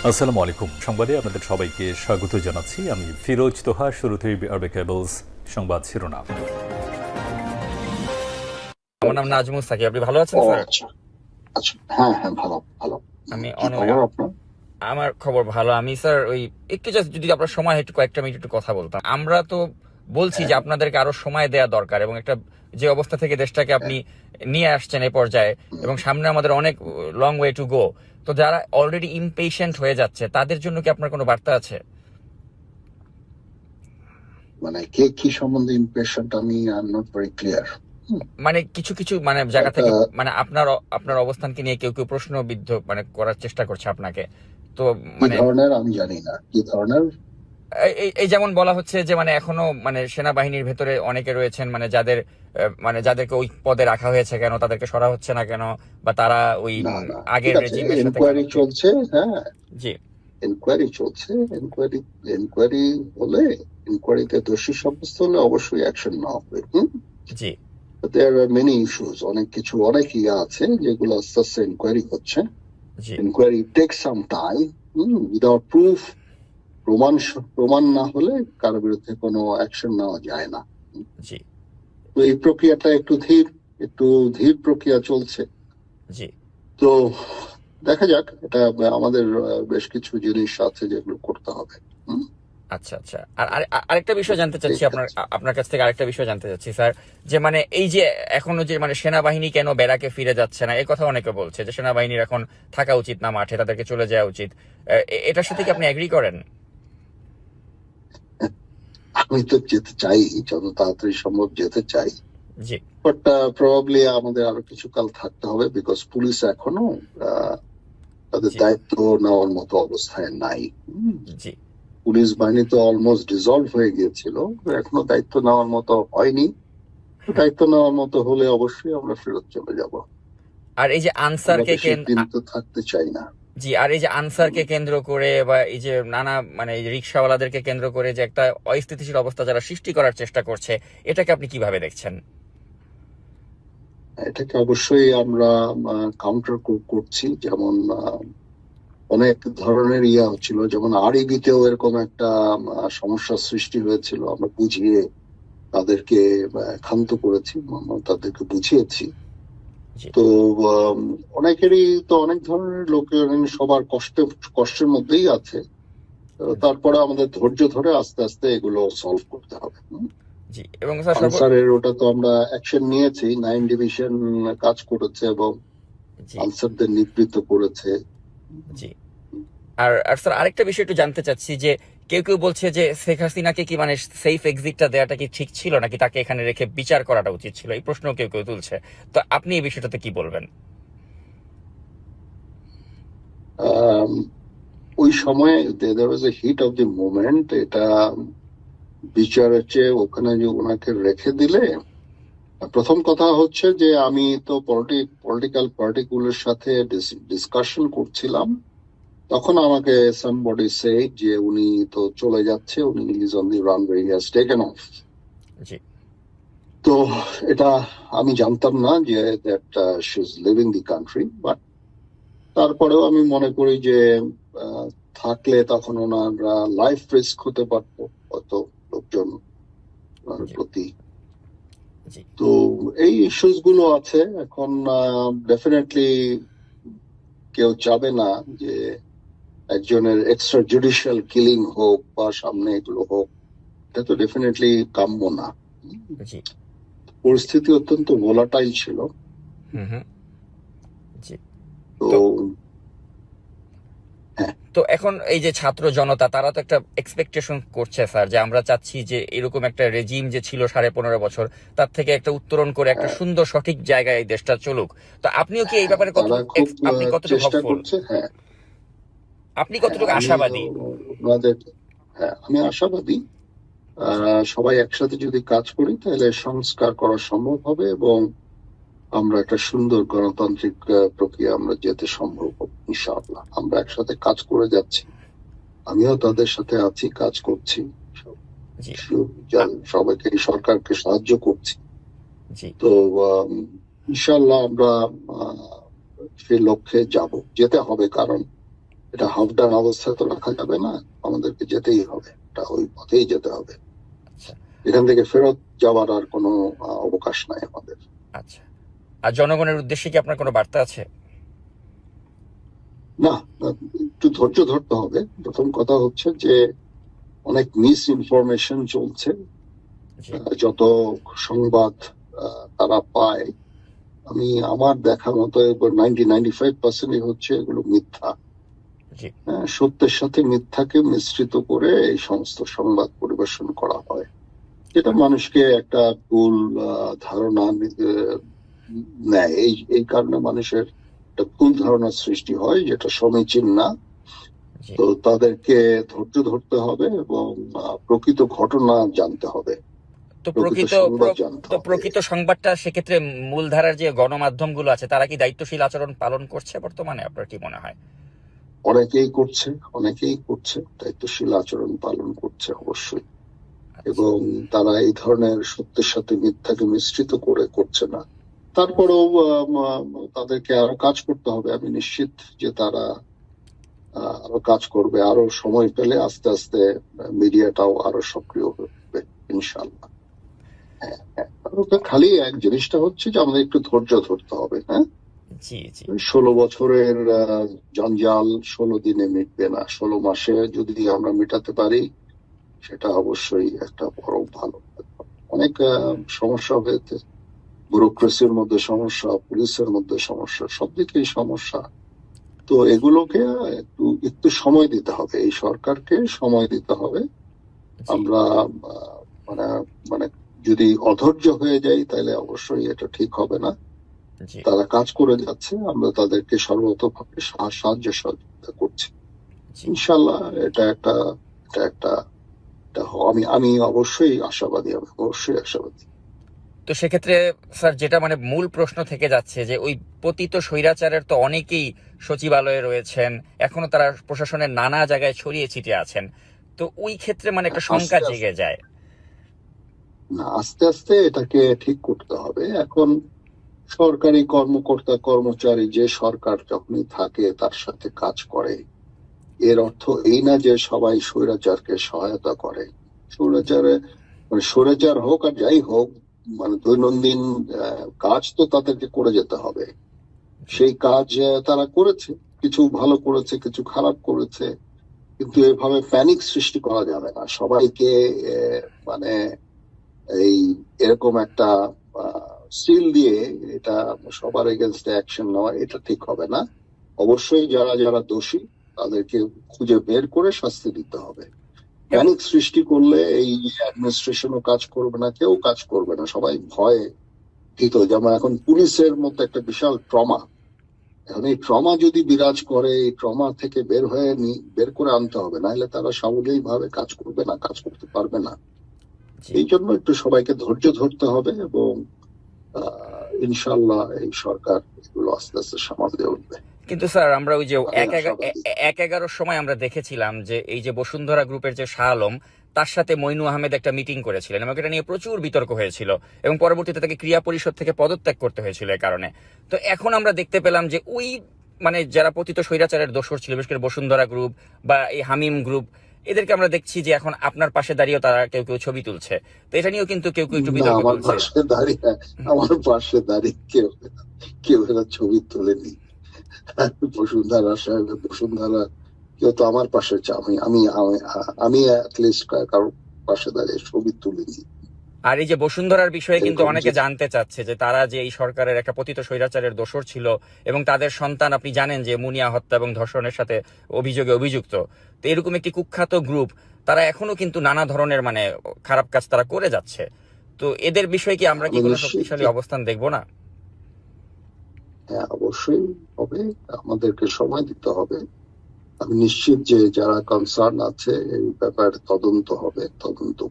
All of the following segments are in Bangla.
আসসালামু আলাইকুম। সংবাদে আপনাদের সবাইকে স্বাগত জানাচ্ছি। আমি ফিরোজ তোহা। শুরুতেই আরবে কেবলস সংবাদ শিরোনাম। আমার নাম নাজমুস সাকিব। আপনি ভালো আছেন ও স্যার? আচ্ছা আচ্ছা, হ্যাঁ হ্যাঁ, ভালো ভালো। আমি কি খবর আপনার? আমার খবর ভালো। আমি স্যার ওই একটু জাস্ট যদি আপনার সময় হয়, একটু কয়েকটা মিনিট একটু কথা বলতাম। আমরা তো বলছি যে হ্যাঁ আপনাদেরকে আরো সময় দেওয়া দরকার, এবং একটা যে অবস্থা থেকে দেশটাকে হ্যাঁ। আপনি নিয়ে আসছেন এই পর্যায়ে, হুম, এবং সামনে আমাদের অনেক লং ওয়ে টু গো। তো যারা অলরেডি ইমপেশেন্ট হয়ে যাচ্ছে তাদের জন্য কি আপনার কোনো বার্তা আছে? মানে কে কি সম্বন্ধে ইমপ্রেশনটা আমি I am not very clear. মানে কিছু কিছু মানে জায়গা একটা থেকে, মানে আপনার আপনার অবস্থানকে নিয়ে কেউ কেউ প্রশ্নবিদ্ধ মানে করার চেষ্টা করছে আপনাকে। তো কি মানে ধরনের আমি জানি না, কি ধরনের। এই যেমন বলা হচ্ছে যে মানে এখনো মানে সেনাবাহিনীর ভেতরে অনেকে রয়েছেন, মানে যাদের মানে যাদেরকে ওই পদে রাখা হয়েছে কেন, তাদেরকে সরা হচ্ছে না কেন, বা তারা ওই না না, ঠিক আগের আছে, রেজিমের সাথে কেন। এনকোয়ারি চলছে। হ্যাঁ, জি এনকোয়ারি চলছে। এনকোয়ারি এনকোয়ারি হলে, এনকোয়ারিতে দোষী সাব্যস্ত হলে অবশ্যই অ্যাকশন নেওয়া হবে। জি দেয়ার আর মেনি ইস্যুস, অনেক কিছু, অনেক আছে যেগুলো আস্তে আস্তে এনকোয়ারি হচ্ছে। জি inquiry take some time. Without proof, প্রমাণ না হলে কারো বিরুদ্ধে কোনো অ্যাকশন নেওয়া যায় না। জি তো এই প্রক্রিয়াটা একটু ধীর প্রক্রিয়া চলছে। জি তো দেখা যাক, এটা আমাদের বেশ কিছু জিনিস আছে যেগুলো করতে হবে। আচ্ছা আচ্ছা। আর আরেকটা বিষয় জানতে চাচ্ছি ঠিক আপনার আছে। আপনার কাছ থেকে আরেকটা বিষয় জানতে চাচ্ছি স্যার, যে মানে এই যে এখনো যে মানে সেনাবাহিনী কেন ব্যারাকে ফিরে যাচ্ছে না, এই কথা অনেকে বলছে যে সেনাবাহিনীর এখন থাকা উচিত না মাঠে, তাদেরকে চলে যাওয়া উচিত। এটার সাথে কি আপনি এগ্রি করেন? আমি তো যেতে চাই, যত তাড়াতাড়ি সম্ভব যেতে চাই। জি বাট প্রবাবলি আমাদের আরো কিছু কাল থাকতে হবে, বিকজ পুলিশ এখনো তাদের জি দায়িত্ব নেওয়ার মতো অবস্থায় নাই। জি পুলিশ বাহিনী তো অলমোস্ট ডিসলভ হয়ে গিয়েছিল, এখনো দায়িত্ব নেওয়ার মতো হয়নি। দায়িত্ব নেওয়ার মতো হলে অবশ্যই আমরা ফেরত চলে যাব। আর এই যে আমরা আনসারকে বেশি দিন তো থাকতে চাই না। জি, আর এই যে আনসারকে কেন্দ্র করে বা এই যে নানা মানে এই যে রিক্সাওয়ালাদেরকে কেন্দ্র করে যে একটা অস্থিতিশীল অবস্থা যারা সৃষ্টি করার চেষ্টা করছে, এটাকে আপনি কিভাবে দেখছেন? এটাকে অবশ্যই আমরা কাউন্টার করছি। যেমন অনেক ধরনের হচ্ছিল, যেমন আরইবিতেও এরকম একটা সমস্যার সৃষ্টি হয়েছিল। আমরা বুঝিয়ে তাদেরকে ক্ষান্ত করেছি, আমরা তাদেরকে বুঝিয়েছি। জি তো অনেকেরই তো অনেক ধরনের লোকের, সবার কষ্টের মধ্যেই আছে। তারপরে আমাদের ধৈর্য ধরে আস্তে আস্তে এগুলো সলভ করতে হবে। জি এবং স্যার আনসারের ওটা তো আমরা অ্যাকশন নিয়েছি, 9 ডিভিশন কাজ করেছে এবং জি আনসারদের নিবৃত্ত করেছে। জি। আর আর স্যার আরেকটা বিষয় একটু জানতে চাচ্ছি যে কেউ কেউ বলছে যে শেখ হাসিনাকে কি মানে সেফ এক্সিটটা দেওয়াটা কি ঠিক ছিল, নাকি তাকে এখানে রেখে বিচার করাটা উচিত ছিল, এই প্রশ্ন কেউ কেউ তুলছে। তো আপনি এই বিষয়টাতে কি বলবেন? আম, ওই সময় দেয়ার ওয়াজ এ হিট অফ দি মোমেন্ট। এটা বিচারের চেয়ে ওখানে যে ওনাকে রেখে দিলে, প্রথম কথা হচ্ছে যে আমি তো পলিটিক্যাল পার্টিগুলোর সাথে ডিসকাশন করছিলাম। তখন আমাকে সামবডি সে যে উনি তো চলে যাচ্ছে, উনি is on the runway, he has taken off. জি তো এটা আমি জানতাম না যে that she is leaving the country. But তারপরেও আমি মনে করি যে আহ, থাকলে তখন ওনার লাইফ রিস্ক হতে পারতো কত লোকজন ওনার জি প্রতি। জি তো এই ইস্যুস গুলো আছে এখন। ডেফিনেটলি কেউ চাবে না যে একজনের এক্সট্রা জুডিশিয়াল কিলিং হোক বা সামনে এগুলো হোক। এটা তো ডেফিনেটলি কাম্য না। জি পরিস্থিতি অত্যন্ত ভোলাটাইল ছিল। হুম হুম জি। তো তো হ্যাঁ, তো এখন এই যে ছাত্র জনতা, তারা তো একটা এক্সপেকটেশন করছে স্যার, যে আমরা চাচ্ছি যে এরকম একটা রেজিম যে ছিল 15.5 বছর, তার থেকে একটা উত্তরণ করে একটা হ্যাঁ, সুন্দর সঠিক জায়গায় এই দেশটা চলুক। তো আপনিও কি এই হ্যাঁ, ব্যাপারে তারা কতটুকু খুব আপনি কতটুকু চেষ্টা হপফুল, করছে। হ্যাঁ আপনি হ্যাঁ, কতটুকু আমি আশাবাদী? ওনাদের, হ্যাঁ আমি আশাবাদী। জি সবাই একসাথে যদি কাজ করি তাহলে সংস্কার করা সম্ভব হবে এবং আমরা একটা সুন্দর গণতান্ত্রিক প্রক্রিয়া আমরা যেতে সম্ভব হবে ইনশাআল্লাহ। আমরা একসাথে কাজ করে যাচ্ছি, আমিও তাদের সাথে আছি, কাজ করছি। জি সবাইকে, সরকারকে সাহায্য করছি। জি তো ইনশাআল্লাহ আমরা সেই লক্ষ্যে যেতে হবে, কারণ এটা হাফ ডান অবস্থায় তো রাখা যাবে না, আমাদেরকে যেতেই হবে, এটা ওই পথেই যেতে হবে। আচ্ছা এখান থেকে ফেরত যাওয়ার আর কোনো অবকাশ নাই আমাদের। আচ্ছা। আর জনগণের উদ্দেশ্যে কি আপনার কোনো বার্তা আছে? না, একটু ধৈর্য ধরতে হবে। প্রথম কথা হচ্ছে যে অনেক মিস ইনফরমেশন চলছে, জি যত সংবাদ তারা পায়, আমার দেখা মতো 95% হচ্ছে এগুলো মিথ্যা। জি সত্যের সাথে মিথ্যাকে মিশ্রিত করে এই সমস্ত সংবাদ পরিবেশন করা হয়, যেটা মানুষকে একটা ভুল ধারণা নেয়। এই কারণে মানুষের একটা ভুল ধারণার সৃষ্টি হয়, যেটা সমীচীন না। জি। তো তাদেরকে ধৈর্য ধরতে হবে এবং প্রকৃত ঘটনা জানতে হবে, তো প্রকৃত সংবাদ জানতে হবে। প্রকৃত সংবাদটা সেক্ষেত্রে মূলধারার যে গণমাধ্যমগুলো আছে তারা কি দায়িত্বশীল আচরণ পালন করছে বর্তমানে, আপনার কি মনে হয়? অনেকেই করছে দায়িত্বশীল আচরণ পালন করছে অবশ্যই, আচ্ছা এবং তারা এই ধরনের সত্যের সাথে মিথ্যাকে মিশ্রিত করে করছে না। তারপরেও তাদেরকে আরো কাজ করতে হবে। আমি নিশ্চিত যে তারা আরো কাজ করবে, আরো সময় পেলে আস্তে আস্তে মিডিয়াটাও আরো সক্রিয় হবে ইনশাল্লাহ। খালি এক জিনিসটা হচ্ছে যে আমাদের একটু ধৈর্য ধরতে হবে। হ্যাঁ, জি জি 16 বছরের জঞ্জাল 16 দিনে মিটবে না, 16 মাসে যদি আমরা মেটাতে পারি সেটা অবশ্যই একটা বড় ভালো। অনেক সমস্যা হয়েছে, ব্যুরোক্রেসির মধ্যে সমস্যা, পুলিশের মধ্যে সমস্যা, সব দিকেই সমস্যা। তো এগুলোকে একটু সময় দিতে হবে, এই সরকারকে সময় দিতে হবে। জি আমরা মানে মানে যদি অধৈর্য হয়ে যাই তাহলে অবশ্যই এটা ঠিক হবে না। জি তারা কাজ করে যাচ্ছে, আমরা তাদেরকে সর্বতোভাবে সাহায্য সহযোগিতা করছি জি। ইনশাল্লাহ। এটা একটা আমি অবশ্যই আশাবাদী, তো সেক্ষেত্রে স্যার যেটা মানে মূল প্রশ্ন থেকে যাচ্ছে যে ওই পতিত স্বৈরাচারের তো অনেকেই সচিবালয়ে রয়েছেন, এখনো তারা প্রশাসনের নানা জায়গায় ছড়িয়ে ছিটিয়ে আছেন। তো ওই ক্ষেত্রে মানে একটা শঙ্কা আস্তে জেগে যায়। আস্তে আস্তে এটাকে ঠিক করতে হবে। এখন সরকারি কর্মকর্তা কর্মচারী যে সরকার যখনই থাকে তার সাথে কাজ করে, এর অর্থ এই না যে সবাই স্বৈরাচারকে সহায়তা করে। স্বৈরাচার হোক আর যাই হোক, দৈনন্দিন কাজ তো তাদেরকে করে যেতে হবে। সেই কাজ তারা করেছে, কিছু ভালো করেছে, কিছু খারাপ করেছে, কিন্তু এভাবে প্যানিক সৃষ্টি করা যাবে না। সবাইকে মানে এই এরকম একটা সিল দিয়ে এটা সবার এগেনস্টে অ্যাকশন নেওয়া, এটা ঠিক হবে না। অবশ্যই যারা যারা দোষী তাদেরকে খুঁজে বের করে শাস্তি দিতে হবে। প্যানিক সৃষ্টি করলে এই অ্যাডমিনিস্ট্রেশনও কাজ করবে না, কেউ কাজ করবে না, সবাই ভয়ে ভীত। যেমন এখন পুলিশের মধ্যে একটা বিশাল ট্রমা, এখন এই ট্রমা যদি বিরাজ করে, এই ট্রমা থেকে বের করে আনতে হবে, নাহলে তারা সাবলীল ভাবে কাজ করবে না, কাজ করতে পারবে না। এই জন্য একটু সবাইকে ধৈর্য ধরতে হবে এবং ইনশাল্লাহ এই সরকার এগুলো আস্তে আস্তে সামাল উঠবে। কিন্তু স্যার আমরা ওই যে আমি আশাবাদী। 1/11 সময় আমরা দেখেছিলাম যে এই যে বসুন্ধরা গ্রুপের যে শাহ আলম, তার সাথে মইনু আহমেদ একটা মিটিং করেছিলেন এবং এটা নিয়ে প্রচুর বিতর্ক হয়েছিল এবং পরবর্তীতে তাকে ক্রিয়া পরিষদ থেকে পদত্যাগ করতে হয়েছিল এই কারণে। তো এখন আমরা দেখতে পেলাম যে ওই মানে যারা পতিত স্বৈরাচারের দোসর ছিল, বিশেষ করে বসুন্ধরা গ্রুপ বা এই হামিম গ্রুপ, এদেরকে আমরা দেখছি যে এখন আপনার পাশে দাঁড়িয়েও তারা কেউ কেউ ছবি তুলছে। তো এটা নিয়েও কিন্তু কেউ কেউ একটু বিতর্ক তুলছে। আমার পাশে দাঁড়িয়ে কেউ এরা ছবি তোলেনি। বসুন্ধরা কেউ তো আমার পাশে আমি অ্যাটলিস্ট কারোর পাশে দাঁড়িয়ে ছবি তুলিনি। আর এই যে বসুন্ধরার বিষয়ে কিন্তু অনেকে জানতে চাচ্ছে যে তারা যে এই সরকারের একটা পতিত স্বৈরাচারের দোসর ছিল এবং তাদের সন্তান আপনি জানেন যে মুনিয়া হত্যা এবং ধর্ষণের সাথে অভিযোগে অভিযুক্ত। তো এরকম একটি কুখ্যাত গ্রুপ, তারা এখনো কিন্তু নানা ধরনের মানে খারাপ কাজ তারা করে যাচ্ছে। তো এদের বিষয়ে কি আমরা কি কোনো শক্তিশালী অবস্থান দেখবো না? হ্যাঁ, অবশ্যই হবে, আমাদেরকে সময় দিতে হবে। আমি নিশ্চিত যে যারা কনসার্ন আছে এই ব্যাপারে তদন্ত হবে, তদন্ত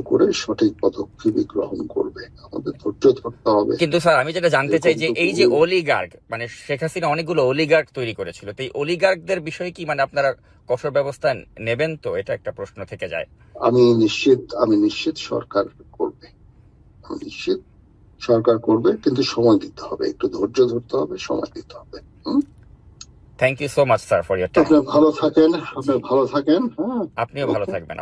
করে সঠিক পদক্ষেপ গ্রহণ করবে। আমাদের ধৈর্য ধরতে হবে। কিন্তু স্যার আমি যেটা জানতে চাই যে এই যে অলিগার্ক, মানে শেখ হাসিনা অনেকগুলো অলিগার্ক তৈরি করেছিল, তো এই অলিগার্কদের বিষয়ে কি মানে আপনারা কঠোর ব্যবস্থা নেবেন? তো এটা একটা প্রশ্ন থেকে যায়। আমি নিশ্চিত সরকার করবে, কিন্তু সময় দিতে হবে, একটু ধৈর্য ধরতে হবে, সময় দিতে হবে। Thank you so much sir for your time. আপনি ভালো থাকেন, হ্যাঁ। আপনিও ভালো Okay. থাকবেন।